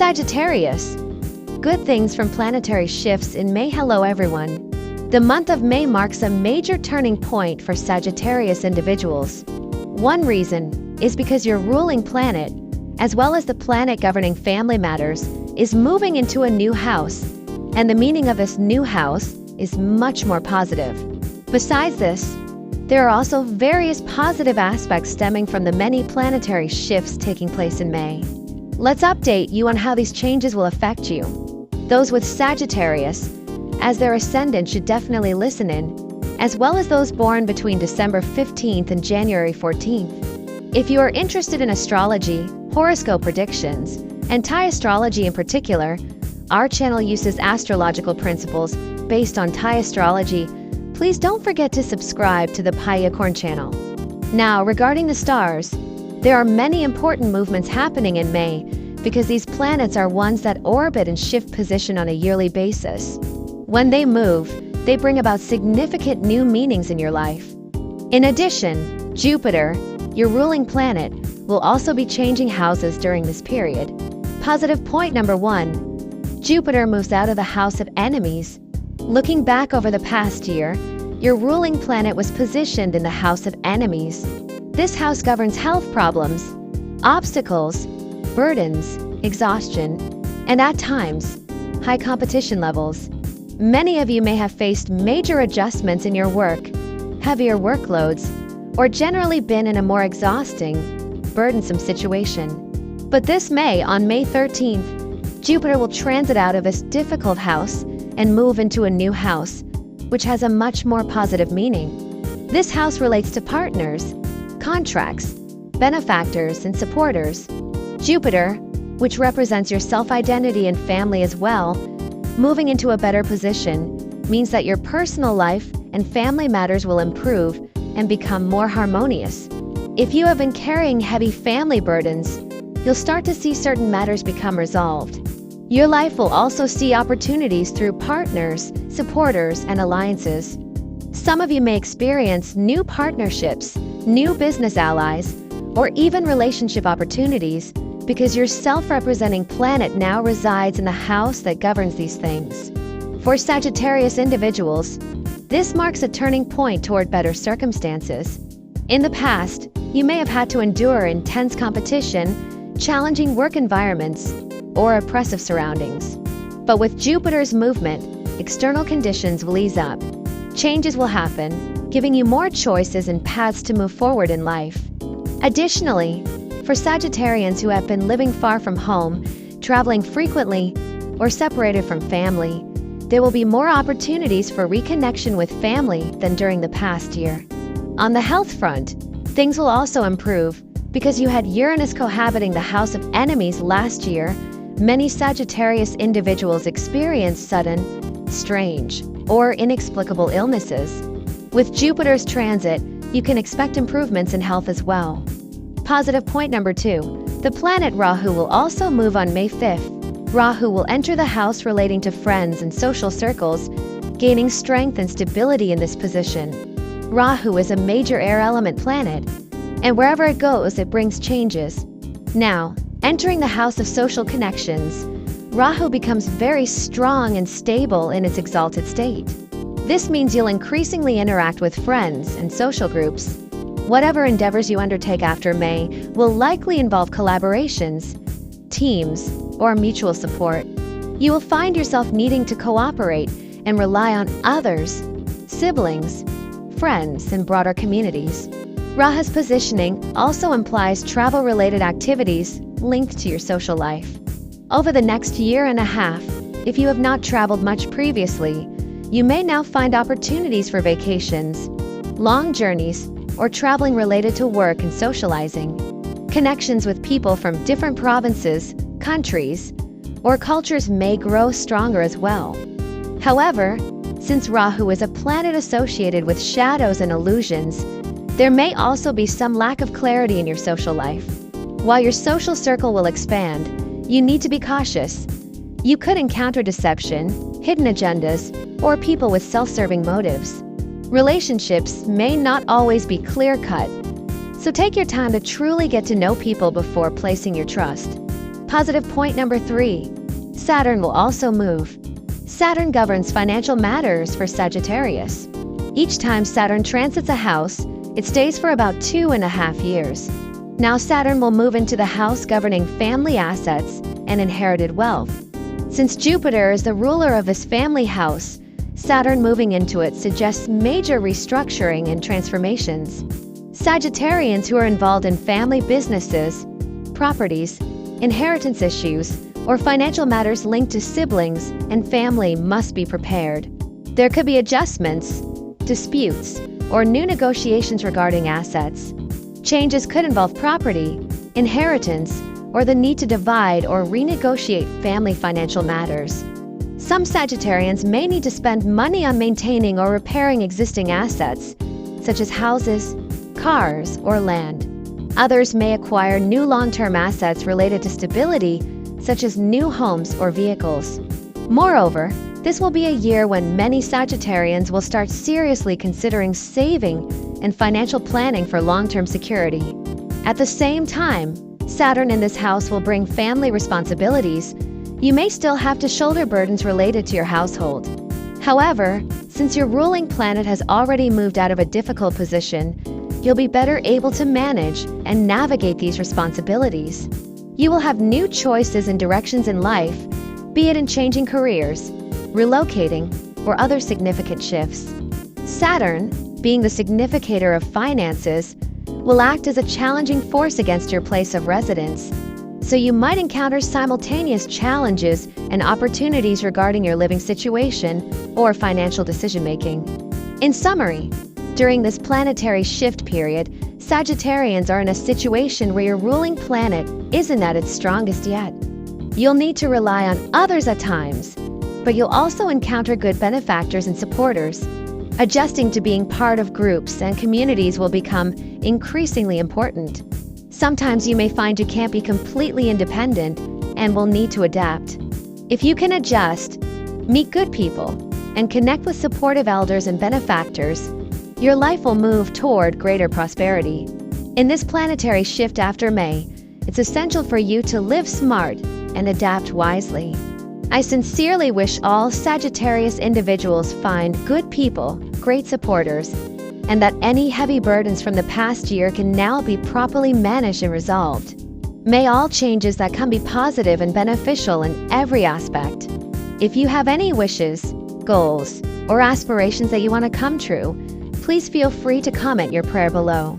Sagittarius. Good things from planetary shifts in May. Hello everyone. The month of May marks a major turning point for Sagittarius individuals. One reason is because your ruling planet, as well as the planet governing family matters, is moving into a new house, and the meaning of this new house is much more positive. Besides this, there are also various positive aspects stemming from the many planetary shifts taking place in May. Let's update you on how these changes will affect you. Those with Sagittarius, as their ascendant, should definitely listen in, as well as those born between December 15th and January 14th. If you are interested in astrology, horoscope predictions, and thaiastrology in particular, our channel uses astrological principles based on thaiastrology. Please don't forget to subscribe to the Thaiacorn channel. Now, regarding the stars, there are many important movements happening in May because these planets are ones that orbit and shift position on a yearly basis. When they move, they bring about significant new meanings in your life. In addition, Jupiter, your ruling planet, will also be changing houses during this period. Positive point number 1. Jupiter moves out of the house of enemies. Looking back over the past year, your ruling planet was positioned in the house of enemies. This house governs health problems, obstacles, burdens, exhaustion, and at times, high competition levels. Many of you may have faced major adjustments in your work, heavier workloads, or generally been in a more exhausting, burdensome situation. But this May, on May 13th, Jupiter will transit out of this difficult house and move into a new house, which has a much more positive meaning. This house relates to partners, contracts, benefactors, and supporters. Jupiter, which represents your self-identity and family as well, moving into a better position, means that your personal life and family matters will improve and become more harmonious. If you have been carrying heavy family burdens, you'll start to see certain matters become resolved. Your life will also see opportunities through partners, supporters, and alliances. Some of you may experience new partnerships, new business allies, or even relationship opportunities because your self-representing planet now resides in the house that governs these things. For Sagittarius individuals, this marks a turning point toward better circumstances. In the past, you may have had to endure intense competition, challenging work environments, or oppressive surroundings. But with Jupiter's movement, external conditions will ease up. Changes will happen, giving you more choices and paths to move forward in life. Additionally, for Sagittarians who have been living far from home, traveling frequently, or separated from family, there will be more opportunities for reconnection with family than during the past year. On the health front, things will also improve because you had Uranus cohabiting the house of enemies last year. Many Sagittarius individuals experience sudden, strange, or inexplicable illnesses. With Jupiter's transit, you can expect improvements in health as well. Positive point number 2. The planet Rahu will also move on May 5th. Rahu will enter the house relating to friends and social circles, gaining strength and stability in this position. Rahu is a major air element planet, and wherever it goes, it brings changes. Now, entering the house of social connections, Rahu becomes very strong and stable in its exalted state. This means you'll increasingly interact with friends and social groups. Whatever endeavors you undertake after May will likely involve collaborations, teams, or mutual support. You will find yourself needing to cooperate and rely on others, siblings, friends, and broader communities. Rahu's positioning also implies travel-related activities linked to your social life. Over the next year and a half, if you have not traveled much previously, you may now find opportunities for vacations, long journeys, or traveling related to work and socializing. Connections with people from different provinces, countries, or cultures may grow stronger as well. However, since Rahu is a planet associated with shadows and illusions, there may also be some lack of clarity in your social life. While your social circle will expand, you need to be cautious. You could encounter deception, hidden agendas, or people with self-serving motives. Relationships may not always be clear-cut, so take your time to truly get to know people before placing your trust. Positive point number 3. Saturn will also move. Saturn governs financial matters for Sagittarius. Each time Saturn transits a house, it stays for about 2.5 years. Now Saturn will move into the house governing family assets and inherited wealth. Since Jupiter is the ruler of this family house, Saturn moving into it suggests major restructuring and transformations. Sagittarians who are involved in family businesses, properties, inheritance issues, or financial matters linked to siblings and family must be prepared. There could be adjustments, disputes, or new negotiations regarding assets. Changes could involve property, inheritance, or the need to divide or renegotiate family financial matters. Some Sagittarians may need to spend money on maintaining or repairing existing assets, such as houses, cars, or land. Others may acquire new long-term assets related to stability, such as new homes or vehicles. Moreover, this will be a year when many Sagittarians will start seriously considering saving and financial planning for long-term security. At the same time, Saturn in this house will bring family responsibilities. You may still have to shoulder burdens related to your household. However, since your ruling planet has already moved out of a difficult position, you'll be better able to manage and navigate these responsibilities. You will have new choices and directions in life, be it in changing careers, relocating, or other significant shifts. Saturn, being the significator of finances, will act as a challenging force against your place of residence, so you might encounter simultaneous challenges and opportunities regarding your living situation or financial decision-making. In summary, during this planetary shift period, Sagittarians are in a situation where your ruling planet isn't at its strongest yet. You'll need to rely on others at times, but you'll also encounter good benefactors and supporters. Adjusting to being part of groups and communities will become increasingly important. Sometimes you may find you can't be completely independent and will need to adapt. If you can adjust, meet good people, and connect with supportive elders and benefactors, your life will move toward greater prosperity. In this planetary shift after May, it's essential for you to live smart and adapt wisely. I sincerely wish all Sagittarius individuals find good people, great supporters, and that any heavy burdens from the past year can now be properly managed and resolved. May all changes that come be positive and beneficial in every aspect. If you have any wishes, goals, or aspirations that you want to come true, please feel free to comment your prayer below.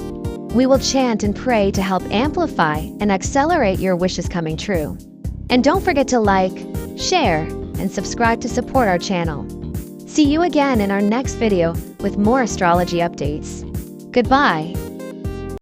We will chant and pray to help amplify and accelerate your wishes coming true. And don't forget to like, share, and subscribe to support our channel. See you again in our next video with more astrology updates. Goodbye.